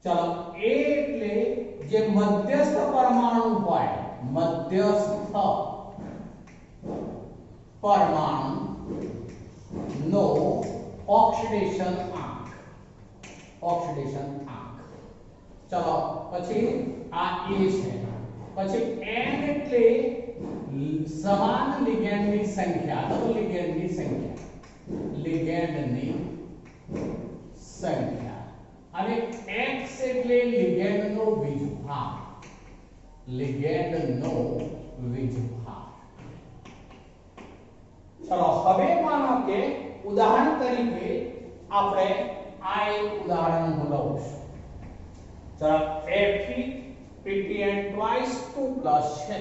ચલો એ એટલે જે મધ્યસ્થ પરમાણુ હોય, મધ્યસ્થ પરમાણુ નો ઓક્સિડેશન આંક. ચલો પછી આ A છે. પછી N એટલે સમાન લિગેન્ડની સંખ્યા, તો લિગેન્ડની સંખ્યા. અને X એટલે લિગેન્ડનો વીજભાર. ચલો હવે માનો કે ઉદાહરણ તરીકે આપણે આ એક ઉદાહરણ હું લઉં છું. ચલો Fe twice 2 પ્લસ છે.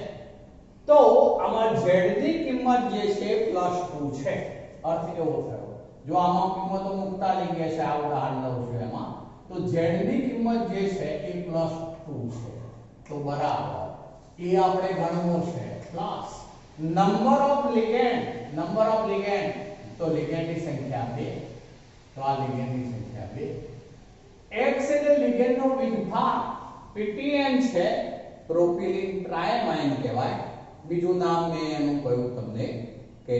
તો આમાં Z ની કિંમત જે છે +2 છે. અર્થ એવો થયો, જો આમાં કિંમતો મુકતા લઈ ગયા છે, આ ઉદાહરણ લઉં છું એમાં, તો Z ની કિંમત જે છે એ +2 છે. તો બરાબર એ આપણે ગણવું છે પ્લસ નંબર ઓફ લિગેન્ડ, તો લિગેન્ડની સંખ્યા 2, તો આ લિગેન્ડની સંખ્યા 2. X એટલે લિગેન્ડનો વીજભાર, PTN છે, પ્રોપિલિન ટ્રાયમાઇન કહેવાય. બીજું નામ મેં એનું કહ્યું તમને કે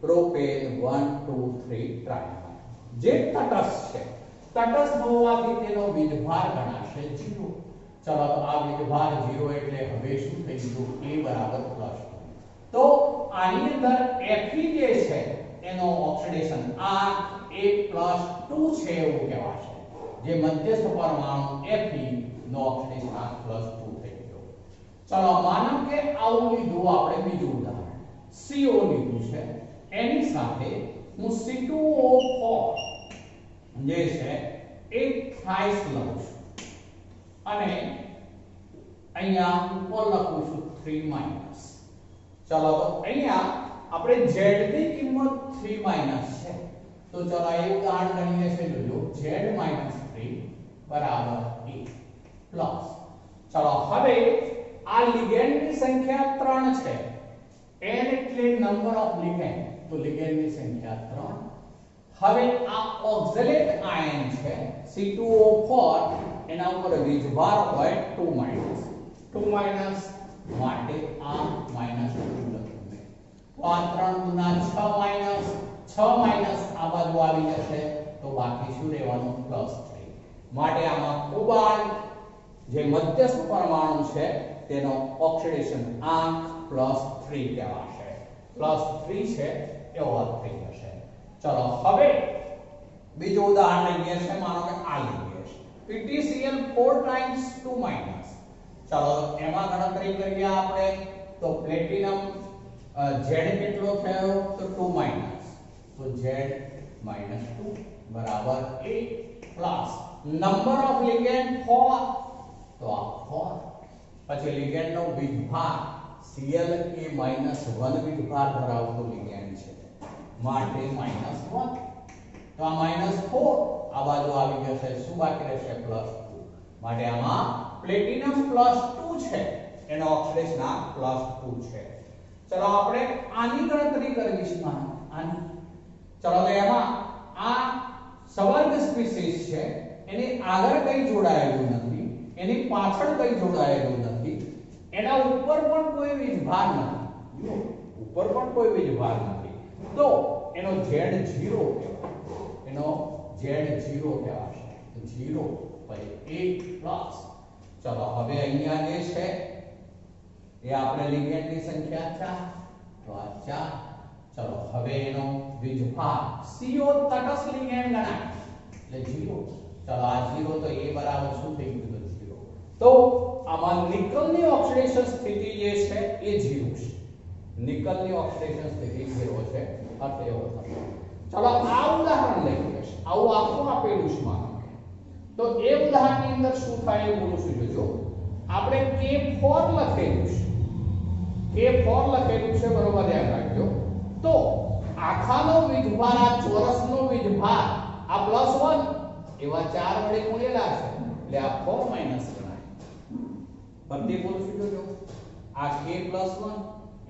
પ્રોપેન 1 2 3 ટ્રાયમાઇન. જે તટસ્થ છે, તટસ્થ હોવાથી તેનો વીજભાર ગણાશે 0. ચલો તો આ વીજભાર 0 એટલે હવે શું થઈ ગયું? A બરાબર +2. તો આની અંદર Fe જે છે એનો ઓક્સિડેશન આંક A+2 છે એવું કહેવાશે. જે મધ્યસ્થ પરમાણુ Fe નો ઓક્સિડેશન આંક +2 થઈ ગયો. ચલો માનો કે આવું લીધું આપણે બીજું ઉદાહરણ, CO લીધું છે, એની સાથે હું C2O4 જે છે એક થ્રાઇસ લઉં છું અને અહીંયા ઉપર લખું છું 3 માઈનસ. ચલો તો અહીંયા આપણે z ની કિંમત 3 માઈનસ છે, તો ચલો એક ઉદાહરણ ગણીએ છે. જોજો z માઈનસ 3 બરાબર 1 પ્લસ. ચલો હવે આ લિગેન્ડની સંખ્યા 3 છે. n એટલે નંબર ઓફ લિગેન્ડ, તો લિગેન્ડની સંખ્યા 3. હવે આ ઓક્ઝેલેટ આયન છે C2O4, એના ઉપર વીજભાર હોય 2 માઈનસ. 2 માઈનસ માટે આ માઈનસ 2 લખું મેં. તો આ 3 ગુના 6 માઈનસ 6 માઈનસ આ બાજુ આવી જશે, તો બાકી શું રહેવાનું? પ્લસ 3. માટે આમાં કોબાલ્ટ જે મધ્યસ્થ પરમાણુ છે તેનો ઓક્સિડેશન આંક +3 કહેવાશે. +3 છે એવો અર્થ થઈ જશે. ચલો હવે બીજું ઉદાહરણ લઈએ છે. માનો કે આ લઈએ છે PtCl 4 ટાઈમ્સ 2 માઈનસ. ચલો એમાં ગણતરી કરીએ આપણે. તો પ્લેટિનમ Z કેટલો થયો? તો 2 માઈનસ, તો Z -2 બરાબર 1 પ્લસ નંબર ઓફ લિગેન્ડ 4, તો આ 4. પછી લિગેન્ડ નો વીજભાર Cl એ -1 વીજભાર ધરાવતો લિગેન્ડ છે, માટે -1. તો આ -4 આ બાજુ આવી જશે, શું બાકી રહેશે? +2. માટે આમાં પ્લેટિનમ +2 છે, એનો ઓક્સિડેશન આ +2 છે. ચલો આપણે આની ગણતરી કરવી છે. આની ચલો તો એમાં આ સવર્ગ સ્પીસીસ છે, એની આગળ કઈ જોડાયેલું નથી, એની પાછળ કઈ જોડાયેલું નથી, એના ઉપર પણ કોઈ વીજભાર નથી. જો ઉપર પણ કોઈ વીજભાર નથી, તો એનો Z0 કહેવાય. એનો Z0 કહેવાશે. 0 પછી 1 પ્લસ. ચલો હવે અહીંયા જે છે એ આપણે લિગેન્ડની સંખ્યા 4, તો આ 4. ચલો હવે એનો વીજભાર CO તટસ્થ લિગેન્ડ ગણાય એટલે 0. ચલો આ 0, તો એ બરાબર શું થઈ ગયું? 0. તો આમાં નિકલની ઓક્સિડેશન સ્થિતિ જે છે એ 0 છે. નિકલની ઓક્સિડેશન સ્થિતિ 0 છે, અર્થ એવો થશે. ચલો આ ઉદાહરણ લઈએ. આવું આખું આપેલું છે માનો કે. તો એ ઉદાહરણની અંદર શું થાય એ બોલું છું. જોજો આપણે K4 લખેલું છે, K4 લખેલું છે, બરોબર ધ્યાન રાખજો. તો આખાનો વીજભાર, આ ચોરસનો વીજભાર આ +1 એવા 4 વડે ગુણેલા છે, એટલે આ 4 માઈનસ ગણાય. બધી બોલું છું. જોજો આ K+1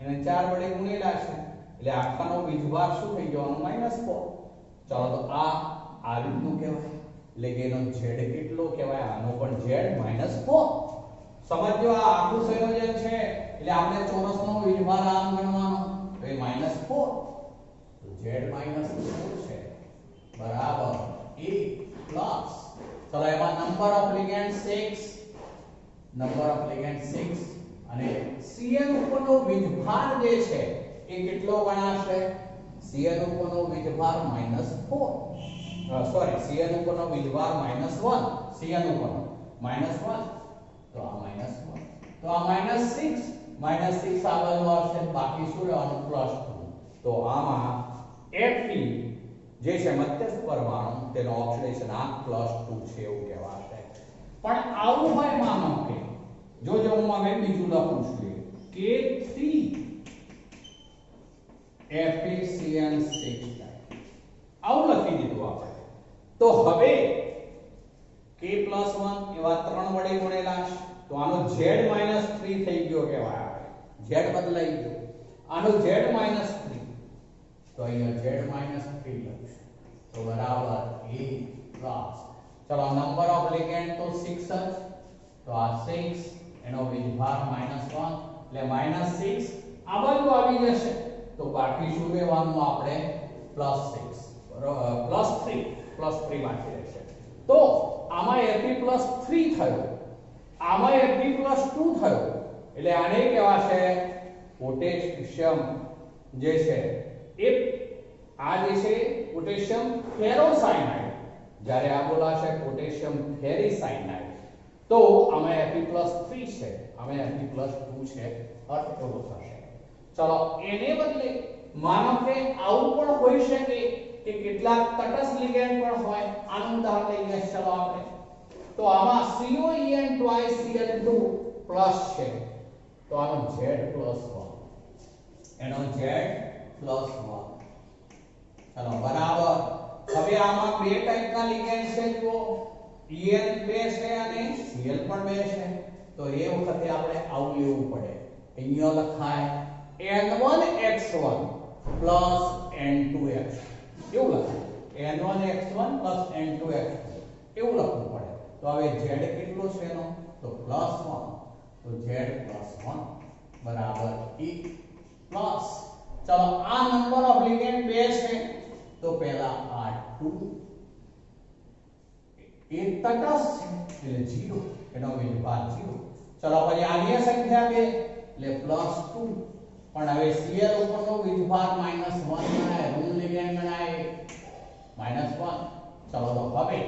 એને 4 વડે ગુણેલા છે, એટલે આખાનો વીજભાર શું થઈ જવાનો? -4. ચાલો તો આ રીતનું કહેવાય. એટલે કે એનો Z કેટલો કહેવાય? આનો પણ Z -4. સમજો આ આખું સંયોજન છે, એટલે આપણે ચોરસનો વીજભાર આમ ગણવાનો, તો એ -4, તો Z -4 છે બરાબર 1 પ્લસ. ચલો એમાં number of ligand 6, number of ligand 6 અને Cl ઉપરનો વીજભાર જે છે એ કેટલો ગણાશે? Cl ઉપરનો વીજભાર -4, સોરી Cl ઉપરનો વીજભાર -1, Cl ઉપરનો -1, તો આ -1, તો આ -6 -6 આ બાજુ આવશે, બાકી શું રહેવાનું? +2. તો આમાં Fe જે છે મધ્યસ્થ પરમાણુ, તેનો ઓક્સિડેશન આંક +2 છે એવું કહેવાશે. પણ આવું હોય માનો કે જો હું હવે બીજું લખું છું K3 FeCN6, આવું લખી દીધું આપણે. તો હવે K+1 એવા 3 વડે ગુણેલા છે, તો આનો Z-3 થઈ ગયો કહેવાય. આપણે Z બદલાઈ ગયો, આનો Z-3, તો અહીંયા Z-3 લખશું, તો બરાબર 1 પ્લસ. ચલો નંબર ઓફ લિગેન્ડ તો 6 જ, તો આ 6, એનો વીજભાર -1 એટલે -6 આ બાજુ આવી જશે, તો બાકી શું રહેવાનું? આપણે +6 બરાબર +3 બાકી રહેશે. તો આમાં Fe+3 થયો, આમાં Fe+2 થયો, એટલે આને કહેવાશે પોટેશિયમ જે છે એ આ જે છે પોટેશિયમ ફેરોસાયનાઇડ. જ્યારે આ બોલાશે પોટેશિયમ ફેરીસાયનાઇડ, તો આમાં Fe+3 છે, આમાં Fe+2 છે, અર્થ એવો થશે. ચલો એને બદલે માનો કે આવું પણ હોઈ શકે કે કેટલાક તટસ્થ લિગેન્ડ પણ હોય. આનું ઉદાહરણ લઈએ ચલો આપણે. તો આમાં COEN twice Cl2 પ્લસ છે તો આનો Z પ્લસ 1 એનો Z પ્લસ 1 ચલો બરાબર. હવે આમાં બે ટાઈપના લિગેન્ડ છે જુઓ En બે છે અને Cl પણ બે છે તો એ વખતે આપણે આવું લેવું પડે. અહીંયા લખાય N1x1 પ્લસ N2x એવું લખાય N1x1 પ્લસ N2x2 એવું લખવું પડે. તો હવે Z કેટલો છે એનો તો પ્લસ 1 તો Z પ્લસ 1 બરાબર E પ્લસ ચલો આ નંબર ઓફ લિગેન્ડ બે છે તો પહેલા આ 2 એ તટસ્થ છે એટલે 0 એનો વિભાગ 0. ચલો પછી આની સંખ્યા બે એટલે પ્લસ 2 પણ હવે Cl ઉપરનો વિભાગ -1 ગણાય ઋણ લિગેન્ડ ગણાય -1. ચલો તો હવે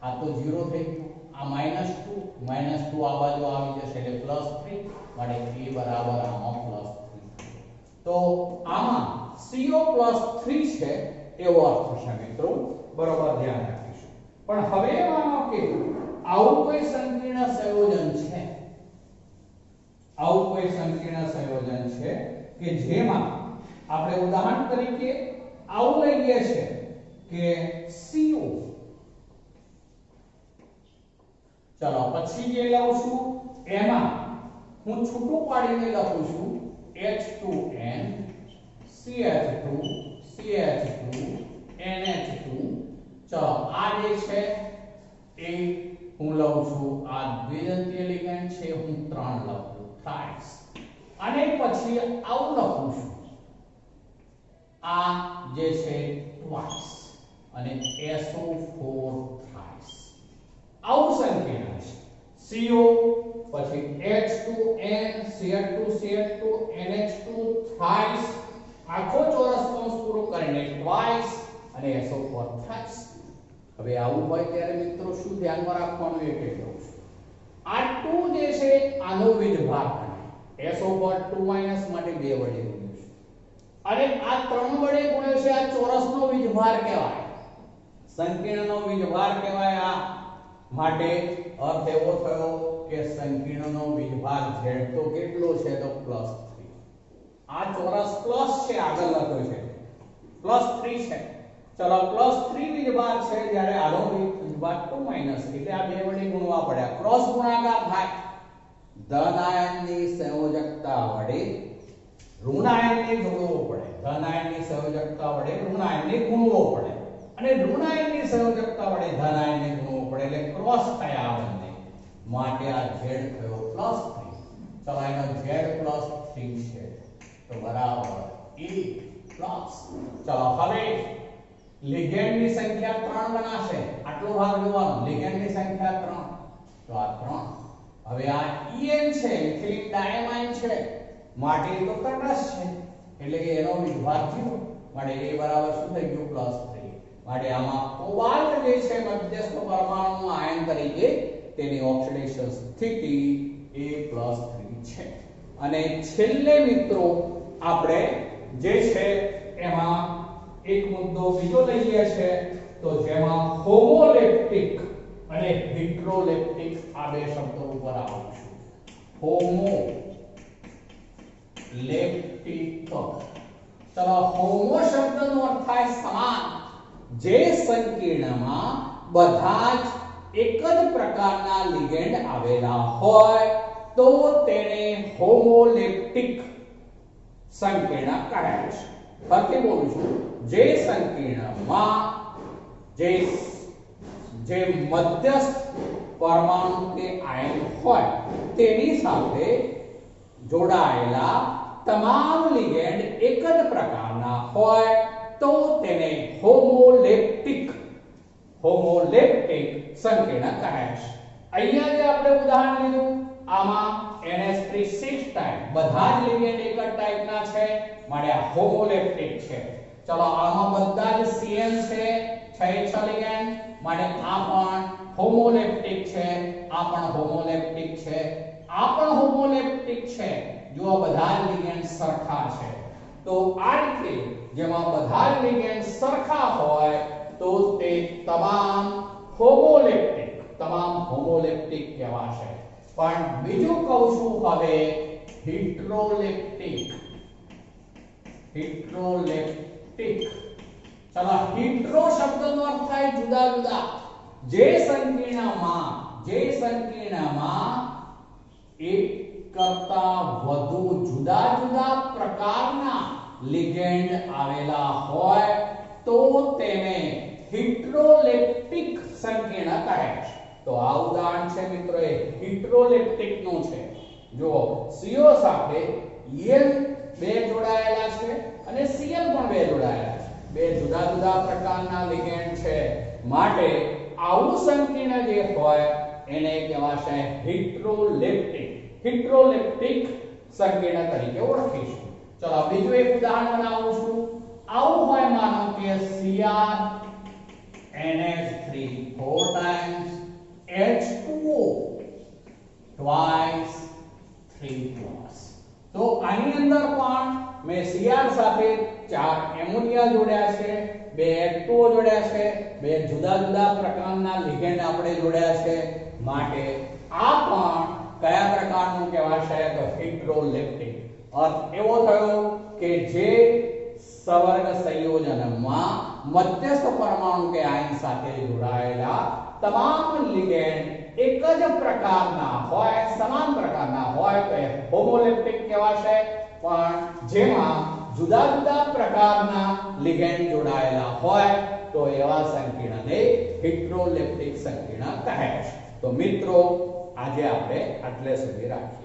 આ તો 0 થઈ ગયું આ -2 આ બાજુ આવી જશે એટલે +3 માટે a બરાબર આમાં +3 તો આમાં CO+3 છે એવો અર્થ છે મિત્રો બરોબર ધ્યાન રાખીશું. પણ હવે માનો કે આવું કોઈ સંકીર્ણ સંયોજન છે કે જેમાં આપણે ઉદાહરણ તરીકે આવું લઈએ છે કે CO ચલો પછી જે લઉં છું એમાં હું છૂટું પાડીને લખું છું H2N CH2 CH2 NH2 ચલો આ જે છે એ હું લઉં છું આ દ્વિદંતીય લિગેન્ડ છે હું 3 લઉં છું થ્રાઇસ અને પછી આવું લખું છું આ જે છે ટ્વાઇસ અને SO4 થ્રાઇસ આવું સંકીર્ણ છે. CO પછી H2N CH2 CH2 NH2 thrice આખો ચોરસ કૌંસ પૂરો કરીને ટ્વાઇસ અને SO4 થ્રાઇસ. હવે આવું હોય ત્યારે મિત્રો શું ધ્યાનમાં રાખવાનું એ કહી દઉં છું. આ 2 જે છે આનો વિભાગ ગણાય SO4 2 માઈનસ માટે 2 વડે ગુણ્યો છે અને આ 3 વડે ગુણ્યો છે આ ચોરસનો વિભાગ કહેવાય સંકીર્ણનો વિભાગ કહેવાય. આ માટે અર્થ એવો થયો કે સંકીર્ણનો વિભાગ z તો કેટલો છે તો +3. આ ચોરસ પ્લસ છે આગળ લખ્યો છે +3 છે. ચલો +3 વિભાગ છે જ્યારે આનો વિભાગ 2 માઈનસ એટલે આ 2 વડે ગુણવા પડ્યા ક્રોસ ગુણાકાર થાય. ધન આયનની સંયોજકતા વડે ઋણ આયનને જોડવો પડે ધન આયનની સંયોજકતા વડે ઋણ આયનને ગુણવો પડે અને ઋણ આયનની સંયોજકતા વડે ધન આયનને ગુણવો પડે એટલે ક્રોસ થયા આ બંને માટે આ z થયો +3. ચલો એનો z +3 છે તો બરાબર E પ્લસ. ચલો હવે લિગેન્ડની સંખ્યા 3 ગણાશે આટલો ભાગ જોવાનો લિગેન્ડની સંખ્યા 3 તો આ 3. હવે આ En છે ઇથિલિક ડાયમાઇન છે માટે તો તટસ્થ છે એટલે કે એનો વિભાગ 0 માટે a બરાબર શું થઈ ગયું +3. માટે આમાં કોબાલ્ટ જે છે મધ્યસ્થ પરમાણુનું આયન તરીકે તેની ઓક્સિડેશન સ્થિતિ a+3 છે. અને છેલ્લે મિત્રો આપણે જે છે એમાં એક મુદ્દો બીજો લઈએ છે તો જેમાં હોમોલેપ્ટિક અને હિટ્રોલેપ્ટિક આ બે શબ્દો ઉપર આવું છું. હોમોલેપ્ટિક ચલો હોમો શબ્દનો અર્થ થાય સમાન જે સંકીર્ણમાં બધા જ એક જ પ્રકારના લિગેન્ડ આવેલા હોય તો તેને હોમોલેપ્ટિક સંકીર્ણ કહે છે. ફરીથી બોલું છું જે સંકીર્ણમાં જે મધ્યસ્થ પરમાણુ કે આયન હોય તેની સાથે જોડાયેલા તમામ લિગેન્ડ એક જ પ્રકારના હોય તો તેને હોમોલેપ્ટિક સંકીર્ણ કહે છે. અહીંયા જે આપણે ઉદાહરણ લીધું આમાં NH3 6 ટાઈપ બધા જ લિગેન્ડ એક જ ટાઈપના છે માટે આ હોમોલેપ્ટિક છે. ચલો આમાં બધા જ CN છે 6 લિગેન્ડ માટે આ પણ હોમોલેપ્ટિક છે આ પણ હોમોલેપ્ટિક છે આ પણ હોમોલેપ્ટિક છે. જો બધા જ લિગેન્ડ સરખા છે તો આ રીતે કે જેમાં બધા જ લિગેન્ડ સરખા હોય તો તે તમામ હોમોલેપ્ટિક કહેવાશે. પણ બીજું કહું છું હવે હિટ્રોલેપ્ટિક. ચલો હિટ્રો શબ્દનો અર્થ થાય જુદા જુદા. જે સંકીર્ણમાં એક કરતા વધુ જુદા જુદા પ્રકારના લિગેન્ડ આવેલા હોય તો તેને હિટ્રોલેપ્ટિક સંકીર્ણ કહે છે. તો આ ઉદાહરણ છે મિત્રો એ હિટ્રોલેપ્ટિક નું છે. જો CO સાથે EL બે જોડાયેલા છે અને Cl પણ બે જોડાયેલા છે. બે જુદા જુદા પ્રકારના લિગેન્ડ છે. માટે આવું સંકીર્ણ જે હોય એને કહેવાશે હિટ્રોલેપ્ટિક સંકીર્ણ તરીકે ઓળખીશું. ચલો બીજું એક ઉદાહરણ બનાવું છું. આવું હોય માનો કે Cr NH3 4 times H2O twice 3 plus. તો આની અંદર પણ મેં Cr સાથે 4 એમોનિયા જોડ્યા છે, 2 H2O જોડ્યા છે, 2 જુદા જુદા પ્રકારના લિગેન્ડ આપણે જોડ્યા છે. માટે આ પણ કયા પ્રકારનું કહેવાશે તો હિટ્રોલેપ્ટિક. અર્થ એવો થયો કે જે સવર્ગ સંયોજનમાં મધ્યસ્થ પરમાણુ કે આયન સાથે જોડાયેલા તમામ લિગેન્ડ એક જ પ્રકારના હોય, સમાન પ્રકારના હોય તો એ હોમોલેપ્ટિક કહેવાશે. પણ જેમાં જુદા જુદા પ્રકારના લિગેન્ડ જોડાયેલા હોય તો એવા સંકીર્ણને હિટ્રોલેપ્ટિક સંકીર્ણ કહે છે. તો મિત્રો આજે આપણે આટલે સુધી રાખીએ.